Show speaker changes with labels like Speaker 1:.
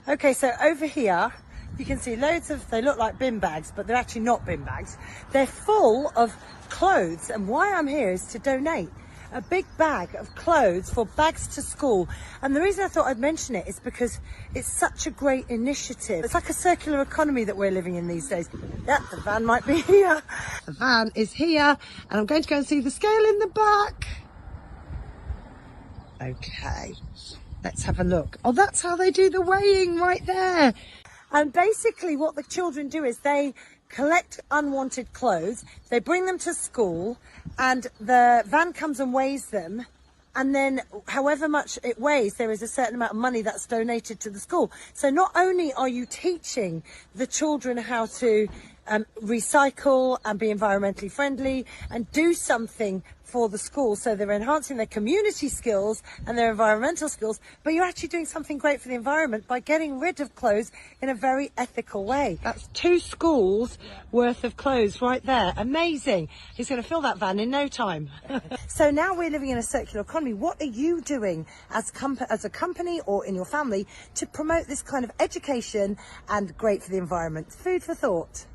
Speaker 1: Okay, so over here you can see loads of, they look like bin bags, but they're actually not bin bags. They're full of clothes, and why I'm here is to donate a big bag of clothes for Bags2School. And the reason I thought I'd mention it is because it's such a great initiative. It's like a circular economy that we're living in these days. Yeah, the van might be here. The van is here, and I'm going to go and see the scale in the back. Okay, let's have a look. Oh, that's how they do the weighing right there. And basically what the children do is they collect unwanted clothes, they bring them to school, and the van comes and weighs them, and then however much it weighs, there is a certain amount of money that's donated to the school. So not only are you teaching the children how to recycle and be environmentally friendly and do something for the school, so they're enhancing their community skills and their environmental skills, but you're actually doing something great for the environment by getting rid of clothes in a very ethical way. That's 2 schools worth of clothes right there. Amazing. He's going to fill that van in no time. So now we're living in a circular economy. What are you doing as a company or in your family to promote this kind of education and great for the environment? Food for thought.